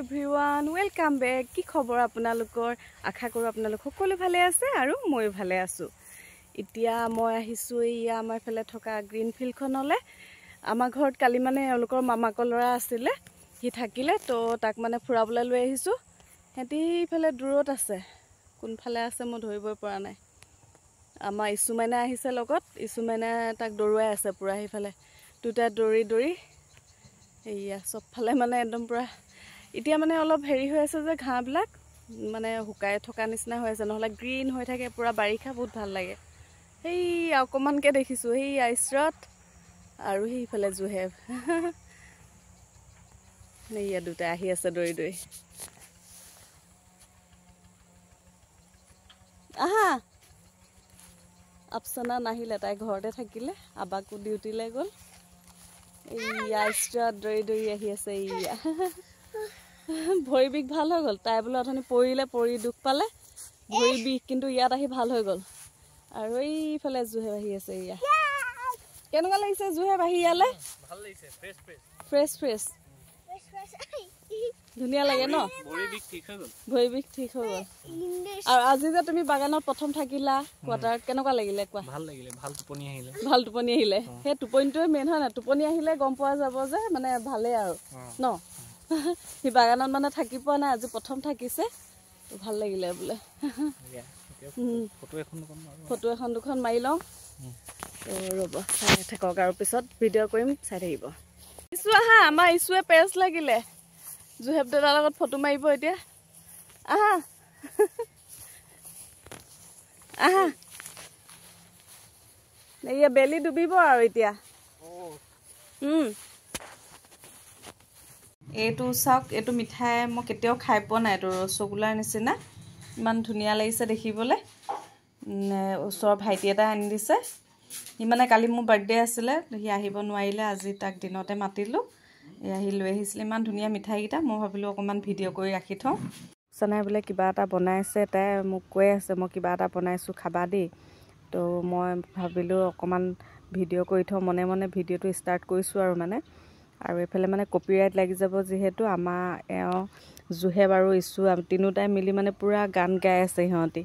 Everyone welcome back কি খবৰ আপোনালোকৰ আশা কৰো আপোনালোক সকলো ভালে আছে আৰু মই ভালে আছো এতিয়া মই আহিছো ইয়া আমাৰ ফেলে থকা গ্ৰীন ফিল্ডখনলে আমাৰ ঘৰত কালি মানে এওঁলোকৰ মামাকৰ ল'ৰা আছিলে হি থাকিলে তো তাক মানে ফুৰাবলৈ লৈ আহিছো হেতি ফেলে দূৰত আছে কোনফালে আছে মই ধৰিবই পৰা নাই আমাৰ ইছুমাইনা আহিছে লগত ইছুমাইনা তাক দৰুৱাই আছে পুৰা হিফালে দুটা দৰি দৰি এইয়া সব ফালে মানে একদম পুৰা এতিয়া মানে অলপ হেৰি হৈ আছে যে ঘাঁহবিলাক মানে হুকাই থকা নিচিনা হৈ আছে নহলে গ্ৰীন হৈ থাকে পুৰা বাৰিষা বহুত ভাল লাগে এই অকমানকে দেখিছো এই আইছৰত আৰু সেইফালে জুহেব এইয়া দুটা আহি আছে দৰি দৰি আহা আপচনা নাহিলে তাই ঘৰতে থাকিলে আবাকো ডিউটিলে গ'ল এই আইছৰত দৰি দৰি আহি আছে ইয়া ভৰি বিষ ভাল হৈ গ'ল তাই বোলে অথনি পৰি দুখ পালে ভৰি বিষ কিন্তু ইয়াত আহি ভাল হৈ গ'ল আৰু এইফালে জুহেব আহি আছে ইয়া কেনেকুৱা লাগিছে জুহেব আহি ইয়ালে ভাল লাগিছে ফ্ৰেছ ধুনীয়া লাগে ন ভৰি বিষ ঠিক হৈ গ'ল আৰু আজি যে তুমি বাগানত প্ৰথম থাকিলা কোৱাটাৰ কেনেকুৱা লাগিলে কোৱা ভাল লাগিলে ভাল টোপনি আহিলে সেই টোপনিটোৱে মেইন হয় না টোপনি আহিলে গম পোৱা যাব যে মানে ভালে আৰু ন হি বাগানত মানে থাকি পোৱা নাই আজি প্ৰথম থাকিছে তো ভাল লাগিলে বোলে ফটো এখন দুখন মাৰি লওঁ তো ৰ'ব চাই থাকক আৰু পিছত ভিডিঅ' কৰিম চাই থাকিব ইছু আহা আমাৰ ইছুৱে পেজ লাগিলে জুহেব দাদাৰ লগত ফটো মাৰিব এতিয়া আহা আহা এইয়া বেলি ডুবিব আৰু এতিয়া এইটো চাওক এইটো মিঠাই মই কেতিয়াও খাই পোৱা নাই এইটো ৰসগোল্লাৰ নিচিনা ইমান ধুনীয়া লাগিছে দেখিবলৈ ওচৰৰ ভাইটি এটা আনি দিছে সি মানে কালি মোৰ বাৰ্থডে আছিলে সি আহিব নোৱাৰিলে আজি তাক দিনতে মাতিলোঁ আহি লৈ আহিছিলে ইমান ধুনীয়া মিঠাইকেইটা মই ভাবিলোঁ অকণমান ভিডিঅ' কৰি ৰাখি থওঁ চনাই বোলে কিবা এটা বনাইছে তাই মোক কৈ আছে মই কিবা এটা বনাইছোঁ খাবা দেই তো মই ভাবিলোঁ অকণমান ভিডিঅ' কৰি থওঁ মনে মনে ভিডিঅ'টো ষ্টাৰ্ট কৰিছোঁ আৰু মানে আৰু এইফালে মানে কপিৰাইট লাগি যাব যিহেতু আমাৰ এওঁ জুহেব আৰু ইছু তিনিওটাই মিলি মানে পূৰা গান গাই আছে সিহঁতি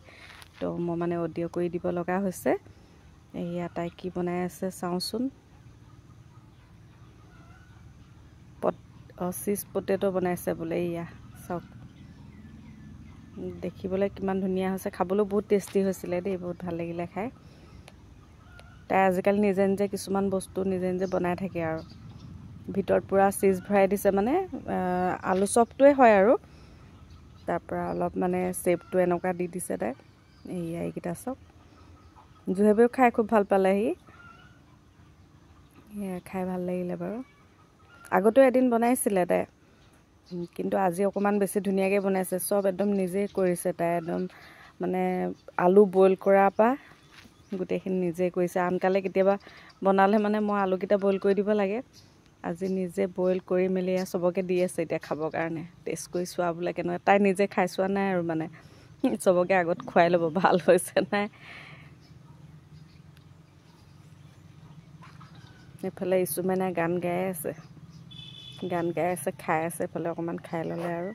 তো মই মানে অডিঅ' কৰি দিব লগা হৈছে এয়া তাই কি বনাই আছে চাওঁচোন চিজ পটেটো বনাইছে বোলে এয়া চাওক দেখিবলৈ কিমান ধুনীয়া হৈছে খাবলৈও বহুত টেষ্টি হৈছিলে দেই বহুত ভাল লাগিলে খাই তাই আজিকালি নিজে নিজে কিছুমান বস্তু নিজে নিজে বনাই থাকে আৰু ভিতৰত পুৰা চিজ ভৰাই দিছে মানে আলু চপটোৱে হয় আৰু তাৰপৰা অলপ মানে চেপটো এনেকুৱা দি দিছে তাই এইকেইটা চব জুহেবেও খাই খুব ভাল পালে সি খাই ভাল লাগিলে বাৰু আগতেও এদিন বনাইছিলে তাই কিন্তু আজি অকণমান বেছি ধুনীয়াকৈ বনাইছে চব একদম নিজেই কৰিছে তাই একদম মানে আলু বইল কৰাৰ পৰা গোটেইখিনি নিজে কৰিছে আনকালে কেতিয়াবা বনালে মানে মই আলুকেইটা বইল কৰি দিব লাগে আজি নিজে বইল কৰি মেলি চবকে দি আছে এতিয়া খাবৰ কাৰণে টেষ্ট কৰি চোৱা বোলে কেনেকুৱা তাই নিজে খাই চোৱা নাই আৰু মানে চবকে আগত খুৱাই ল'ব ভাল হৈছে নাই এইফালে ইছুমাইনা গান গাই আছে খাই আছে এইফালে অকণমান খাই ল'লে আৰু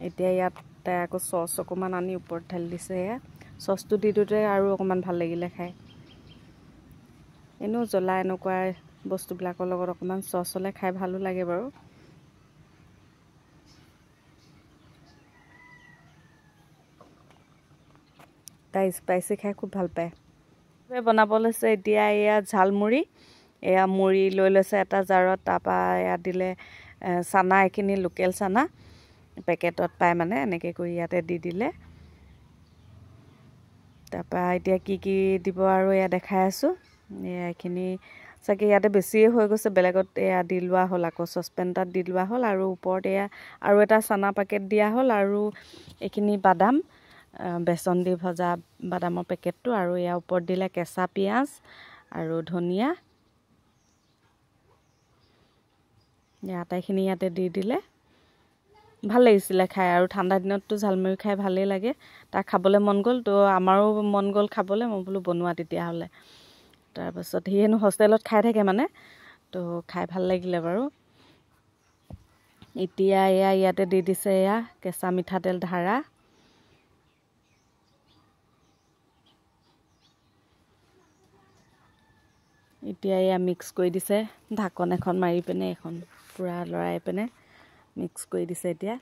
এতিয়া ইয়াত তাই আকৌ চচ অকণমান আনি ওপৰত ঢালি দিছে এয়া চচটো দি দিওঁতে আৰু অকণমান ভাল লাগিলে খাই এনেও জ্বলা এনেকুৱা বস্তুবিলাকৰ লগত অকণমান চচ হ'লে খাই ভালো লাগে বাৰু তাই স্পাইচি খাই খুব ভাল পায় বনাব লৈছে এতিয়া এয়া ঝালমুড়ি এয়া মুড়ি লৈ লৈছে এটা জাৰত তাৰপৰা এয়া দিলে চানা এইখিনি লোকেল চানা পেকেটত পায় মানে এনেকৈ কৰি ইয়াতে দি দিলে তাৰপৰা এতিয়া কি দিব আৰু এয়া দেখাই আছোঁ এয়া এইখিনি চাগে ইয়াতে বেছিয়ে হৈ গৈছে বেলেগত এয়া দি লোৱা হ'ল আকৌ চচপেন এটাত দি লোৱা হ'ল আৰু ওপৰত এয়া আৰু এটা চানা পেকেট দিয়া হ'ল আৰু এইখিনি বাদাম বেচন দি ভজা বাদামৰ পেকেটটো আৰু ইয়াৰ ওপৰত দিলে কেঁচা পিঁয়াজ আৰু ধনিয়া আটাইখিনি ইয়াতে দি দিলে ভাল লাগিছিলে খাই আৰু ঠাণ্ডা দিনততো ঝালমুড়ি খাই ভালেই লাগে তাক খাবলৈ মন গ'ল তো আমাৰো মন গ'ল খাবলৈ মই বোলো বনোৱা তেতিয়াহ'লে তাৰপাছত সি হেনো হোষ্টেলত খাই থাকে মানে তো খাই ভাল লাগিলে বাৰু এতিয়া এয়া ইয়াতে দি দিছে এয়া কেঁচা মিঠাতেল ধাৰা এতিয়া এয়া মিক্স কৰি দিছে ঢাকন এখন মাৰি পিনে এখন পুৰা লৰাই পিনে মিক্স কৰি দিছে এতিয়া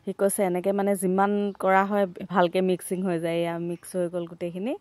হি কৈছে এনেকৈ মানে যিমান কৰা হয় ভালকৈ মিক্সিং হৈ যায় এয়া মিক্স হৈ গ'ল গোটেইখিনি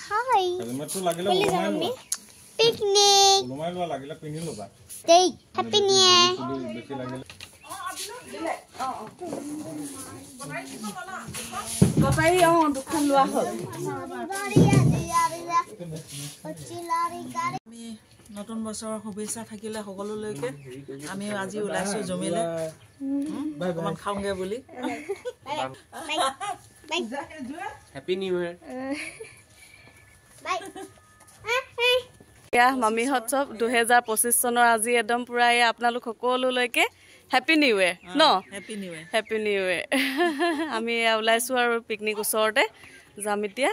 Hi. Helmet to lagila Mommy. Picnic. Ulumai lo lagila pini lo ba. Day. Happy New Year. Besi lagila. কপাই দুখন লোৱা হ'ল আমি নতুন বছৰৰ শুভেচ্ছা থাকিলে সকলোলৈকে আমি আজি ওলাইছো জমিলে অকমান খাওঁগে বুলি Happy New Year. এয়া মামিহঁত চব 2025 চনৰ আজি একদম পুৰা এই আপোনালোক সকলোলৈকে হেপী নিউ ইয়েৰ ন happy new year happy new year আমি ওলাইছোঁ আৰু পিকনিক ওচৰতে যাম এতিয়া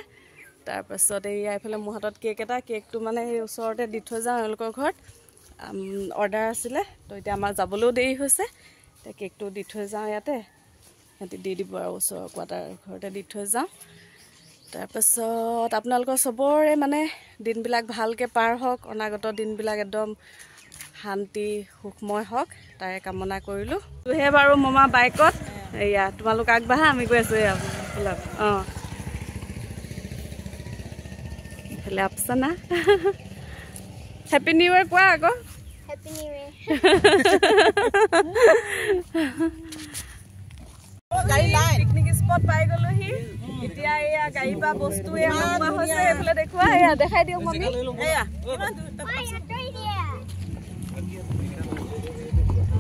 তাৰপাছত এইয়া এইফালে মোৰ হাতত কেক এটা কেকটো মানে এই ওচৰতে দি থৈ যাওঁ এওঁলোকৰ ঘৰত অৰ্ডাৰ আছিলে তো এতিয়া আমাৰ যাবলৈও দেৰি হৈছে এতিয়া কেকটো দি থৈ যাওঁ ইয়াতে সিহঁতি দি দিব আৰু ওচৰৰ কোৱাটাৰ ঘৰতে দি থৈ যাওঁ তাৰপাছত আপোনালোকৰ চবৰে মানে দিনবিলাক ভালকৈ পাৰ হওক অনাগত দিনবিলাক একদম শান্তি সুখময় হওক তাৰে কামনা কৰিলোঁ তোহে বাৰু মামা বাইকত এয়া তোমালোক আগবাঢ়া আমি গৈ আছোঁ এয়া অঁ এইফালে আপচানা হেপী নিউ ইয়েৰ কোৱা আকৌ Happy New Year. Picnic spot পাই গ'লোহি এতিয়া এয়া গাড়ী বা বস্তু এয়া নোপোৱা হৈছে এইফালে দেখুওৱা এয়া দেখাই দিয়ক মামি এয়া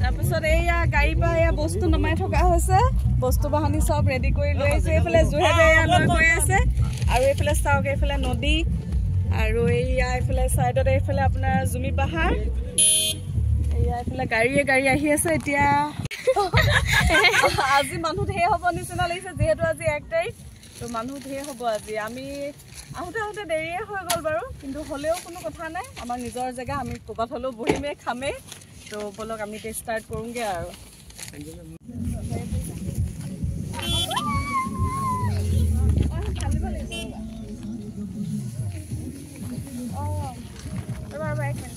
তাৰপিছত এইয়া গাড়ী পৰা এয়া বস্তু নমাই থকা হৈছে বস্তু বাহনি চব ৰেডি কৰি লৈ আহিছোঁ এইফালে জুহেবে এয়া লৈ গৈ আছে আৰু এইফালে চাওক এইফালে নদী আৰু এইয়া এইফালে ছাইডত এইফালে আপোনাৰ জুমি পাহাৰ এয়া এইফালে গাড়ী আহি আছে এতিয়া আজি মানুহ ঢেৰ হ'ব নিচিনা লাগিছে যিহেতু আজি 1 তাৰিখ তো মানুহ ঢেৰ হ'ব আজি আমি আহোঁতে দেৰিয়ে হৈ গ'ল বাৰু কিন্তু হ'লেও কোনো কথা নাই আমাৰ নিজৰ জেগা আমি ক'ৰবাত হ'লেও বহিমেই খামেই তো বলক আমি এতিয়া ষ্টাৰ্ট কৰোঁগৈ আৰু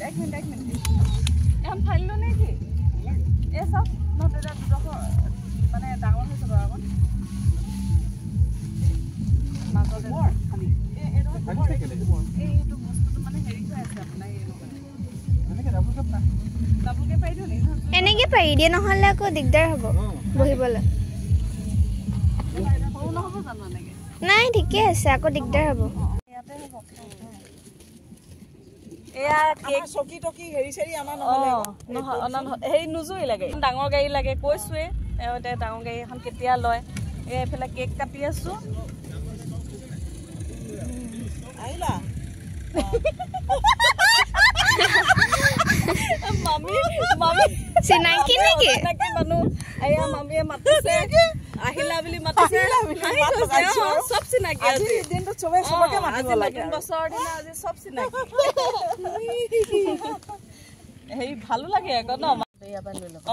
এক মিনিট এখন ফালিলোঁ নে কি এই চাওক ন তেতিয়া দুডোখৰ মানে ডাঙৰ হৈছে বাৰু অকণ মাজতে এইটো বস্তুটো মানে হেৰি হৈ আছে আপোনাৰ ডাবুলকে পাৰি দিওঁ নেকি এনেকে পাৰি দিয়ে নহ'লে আকৌ দিগদাৰ হ'ব বহিবলৈ সৰু নহ'ব জানো এনেকৈ নাই ঠিকে আছে আকৌ দিগদাৰ হ'ব ইয়াতে হ'ব এয়া কেক চকী টকি হেৰি চেৰি আমাৰ হেৰি নোজুৰি লাগে ডাঙৰ গাড়ী লাগে কৈছোৱে এতিয়া ডাঙৰ গাড়ী এখন কেতিয়া লয় এয়া এইফালে কেক কাটি আছোঁ আহিলা মামি চিনাকি নেকি মানুহ এয়া মামীয়ে মাতিছে আহিলা বুলি মাতিছে চব চিনাকি আজি দিনটো চবে চবকে মাতিব লাগে নতুন বছৰৰ দিনা আজি চব চিনাকি হেৰি ভালো লাগে আকৌ ন ইয়াৰ পৰা লৈ ল'ব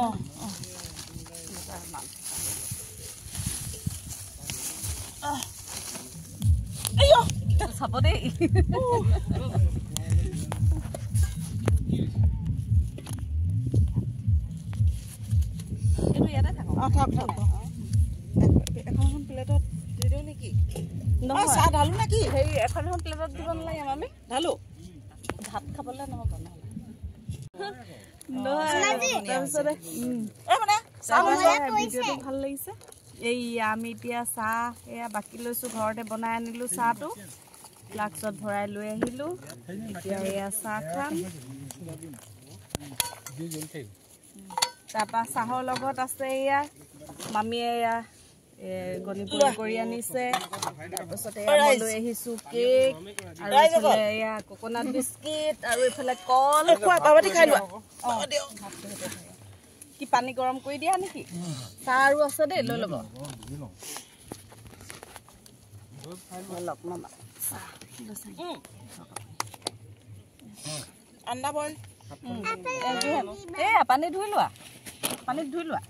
চাব দেই থাক থাক এখন প্লেটত দি দিওঁ নেকি নহয় চাহ ঢালো নেকি হেৰি এখন প্লেটত দিব নালাগে মামী ঢালো ভাত খাবলৈ নহ'ব তাৰপিছতে মানে ভিডিঅ'টো ভাল লাগিছে এইয়া আমি এতিয়া চাহ এয়া বাকী লৈছোঁ ঘৰতে বনাই আনিলোঁ চাহটো ফ্লাক্সত ভৰাই লৈ আহিলোঁ এতিয়া এয়া চাহ খাম তাৰপৰা চাহৰ লগত আছে এয়া মামীয়ে এয়া গণিপুৰ কৰি আনিছে তাৰপিছতে মই লৈ আহিছোঁ কেক আৰু এইফালে এয়া কোকোনাট বিস্কিট আৰু এইফালে কল খাই লোৱা কি পানী গৰম কৰি দিয়া নেকি চাহ আৰু আছে দেই লৈ ল'ব আন্দা বইল এয়া পানী ধুই লোৱা পানীত ধুই লোৱা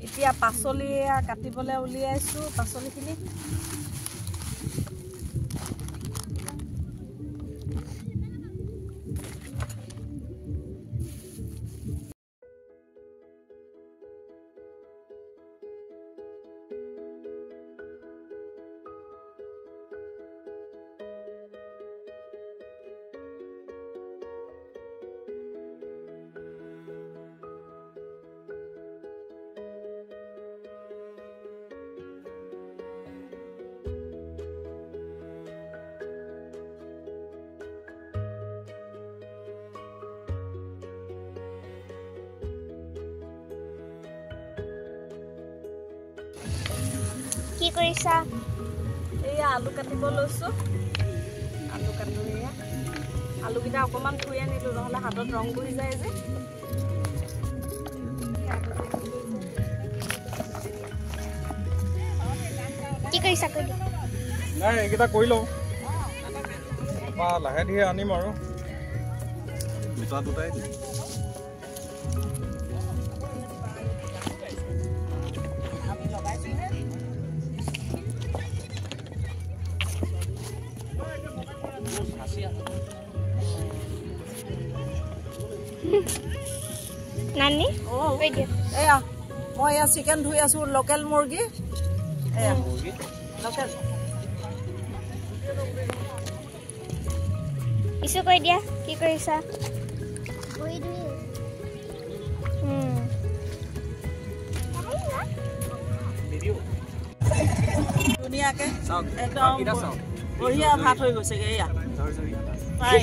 এতিয়া পাচলি কাটিবলৈ উলিয়াইছোঁ পাচলিখিনি কি কৰিছা এয়া আলু কাটিব লৈছোঁ আলু কাটো এয়া আলুকেইটা অকণমান ধুই আনিলোঁ নহ'লে হাতত ৰং বহি যায় যে কি কৰিছা কৈ দিয়া নাই এইকেইটা কৰি লওঁ লাহে ধীৰে আনিম আৰু দুটাই দিম নানি কৈ দিয়া এয়া মই এয়া চিকেন ধুই আছোঁ লোকেল মুৰ্গী এয়া লোকেল ইছু কৈ দিয়া কি কৰিছা ধুনীয়াকে একদম বঢ়িয়া ভাত হৈ গৈছেগে এয়া পাই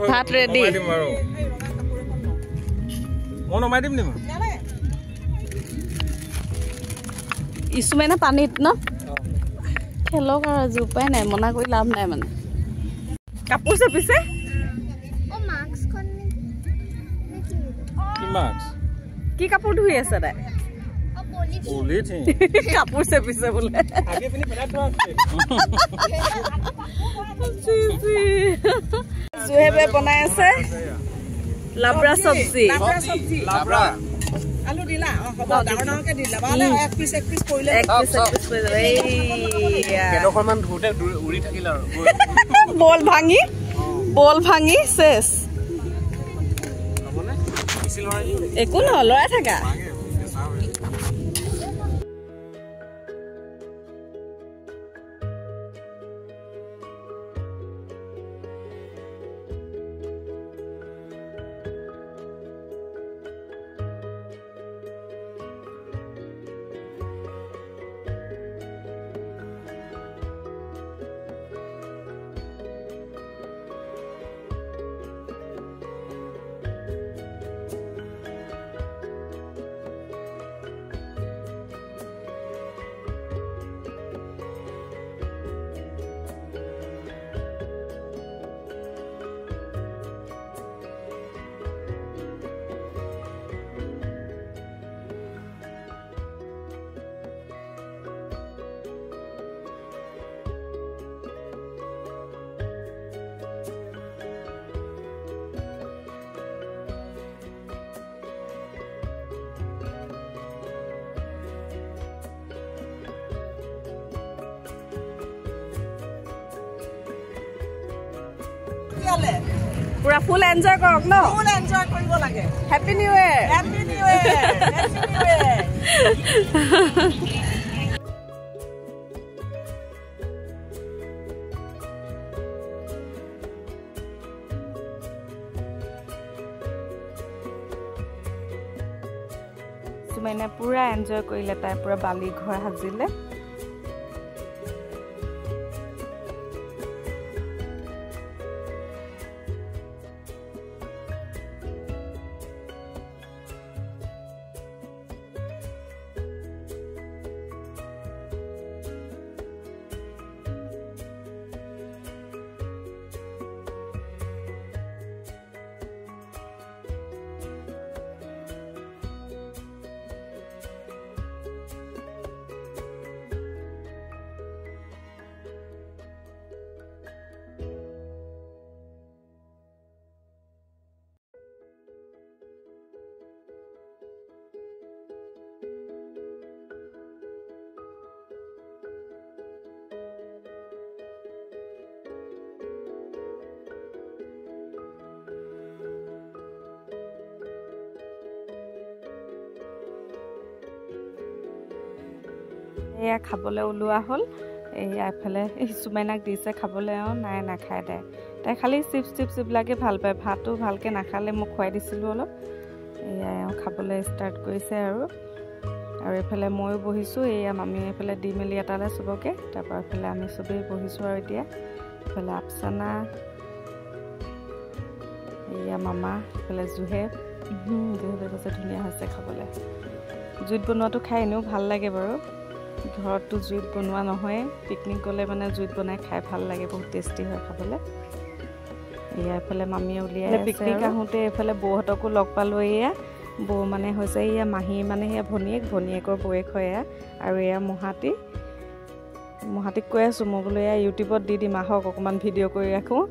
ভাত ৰেডি দিম আৰু মই নমাই দিম নেকি ইছুমেনে পানীত ন খেলক আৰু আজি উপায় নাই মনা কৰি লাভ নাই মানে কাপোৰ চেপিছে কি কাপোৰ ধুই আছে তাই কাপোৰ চেপিছে বোলে জুহেবে বনাই আছে লাবৰা চব্জি আলু দিলা হ'ব ডাঙৰ ডাঙৰকে দিলা বালে এক পিস কৰিলে কেইডোখৰমান ধুতে উৰি থাকিল আৰু বল ভাঙি চেছ একো নহয় লৰাই থাকা তেতিয়াহ'লে পুৰা ফুল এনজয় কৰক ন ফুল এনজয় কৰিব লাগে happy new year happy new year happy new year সুমাইনা পুৰা এনজয় কৰিলে তাই পুৰা বালি ঘৰ সাজিলে এয়া খাবলৈ ওলোৱা হ'ল এয়া এফালে সুমাইনাক দিছে খাবলৈ নাই নাখায় তাই খালি চিপছ এইবিলাকে ভাল পায় ভাতো ভালকৈ নাখালে মোক খুৱাই দিছিলোঁ অলপ এয়া খাবলৈ ষ্টাৰ্ট কৰিছে আৰু এইফালে ময়ো বহিছোঁ এয়া মামী এইফালে দি মেলি এটালে চবকে তাৰপৰা এইফালে আমি চবেই বহিছোঁ আৰু এতিয়া এইফালে আফচানা এয়া মামা এইফালে জুহে কৈছে ধুনীয়া হৈছে খাবলৈ জুইত বনোৱাটো খাই এনেও ভাল লাগে বাৰু ঘৰততো জুইত বনোৱা নহয় পিকনিক গ'লে মানে জুইত বনাই খাই ভাল লাগে বহুত টেষ্টি হয় খাবলৈ এয়া এইফালে মামীয়ে উলিয়াই পিকনিক আহোঁতে এইফালে বৌহঁতকো লগ পালোঁ এয়া বৌ মানে হৈছে এয়া মাহী মানে সেয়া ভনীয়েকৰ বৌয়েক হয় এয়া আৰু এয়া মহাতিক কৈ আছোঁ মই বোলো এয়া ইউটিউবত দি দিম আহক অকণমান ভিডিঅ' কৰি ৰাখোঁ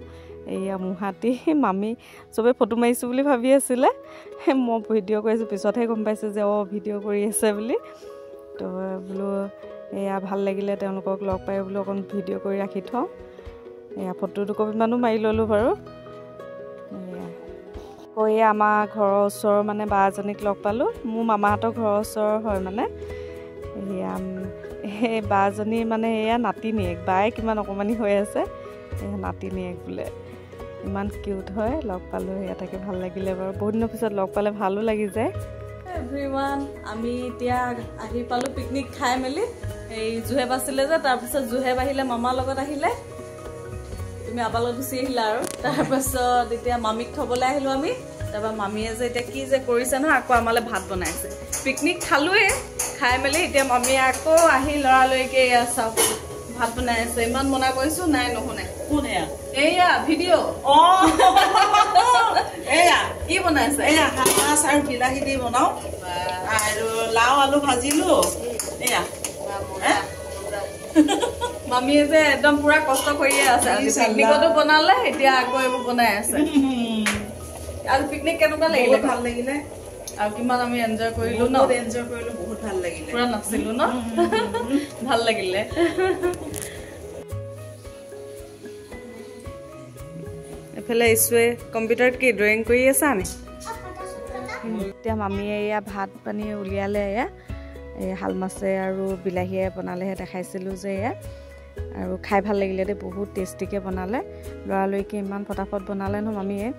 এয়া মহাতি মামী চবেই ফটো মাৰিছোঁ বুলি ভাবি আছিলে মই ভিডিঅ' কৰি আছোঁ পিছতহে গম পাইছোঁ যে ভিডিঅ' কৰি আছে বুলি তো বোলো এয়া ভাল লাগিলে তেওঁলোকক লগ পাই বোলো অকণ ভিডিঅ' কৰি ৰাখি থওঁ এয়া ফটো দুকপিমানো মাৰি ল'লোঁ বাৰু এয়া আমাৰ ঘৰৰ ওচৰৰ মানে বা এজনীক লগ পালোঁ মোৰ মামাহঁতৰ ঘৰৰ ওচৰৰ হয় মানে এয়া সেই বাজনী মানে এয়া নাতিনীয়েক বায়ে কিমান অকণমানি হৈ আছে এয়া নাতিনীয়েক বোলে ইমান কিউট হয় লগ পালোঁ এয়া তাকে ভাল লাগিলে বাৰু বহুত দিনৰ পিছত লগ পালে ভালো লাগি যায় এভৰিৱান আমি এতিয়া আহি পালোঁ পিকনিক খাই মেলি এই জুহেব আছিলে যে তাৰপিছত জুহেব আহিলে মামাৰ লগত আহিলে তুমি আবাৰ লগত গুচি আহিলা আৰু তাৰপাছত এতিয়া মামীক থ'বলৈ আহিলোঁ আমি তাৰপৰা মামীয়ে যে এতিয়া কি যে কৰিছে নহয় আকৌ আমালৈ ভাত বনাইছে পিকনিক খালোঁৱে খাই মেলি এতিয়া মামীয়ে আকৌ আহি লৰালৰিকে এয়া চাওক ভাত বনাই আছে ইমান মনা কৰিছোঁ নাই নুশুনে কোন এয়া ভিডিঅ' এয়া কি বনাইছে এয়া মাছ আৰু বিলাহী দি বনাওঁ আৰু লাও আলু ভাজিলোঁ এয়া মামীয়ে যে একদম পুৰা কষ্ট কৰিয়ে আছে পিকনিকতো বনালে এতিয়া আকৌ এইবোৰ বনাই আছে আৰু পিকনিক কেনেকুৱা লাগিলে ভাল লাগিলে আৰু কিমান আমি এনজয় কৰিলোঁ ন এনজয় কৰিলোঁ বহুত ভাল লাগিলে পুৰা নাচিলোঁ ন ভাল লাগিলে এইফালে ইছুৱে কম্পিউটাৰত কি ড্ৰয়িং কৰি আছা নি এতিয়া মামীয়ে এয়া ভাত পানী উলিয়ালে এয়া এই শাল মাছে আৰু বিলাহীয়ে বনালেহে দেখাইছিলোঁ যে এয়া আৰু খাই ভাল লাগিলে দেই বহুত টেষ্টিকৈ বনালে লৰালৰিকৈ ইমান ফটাফট বনালে ন মামীয়ে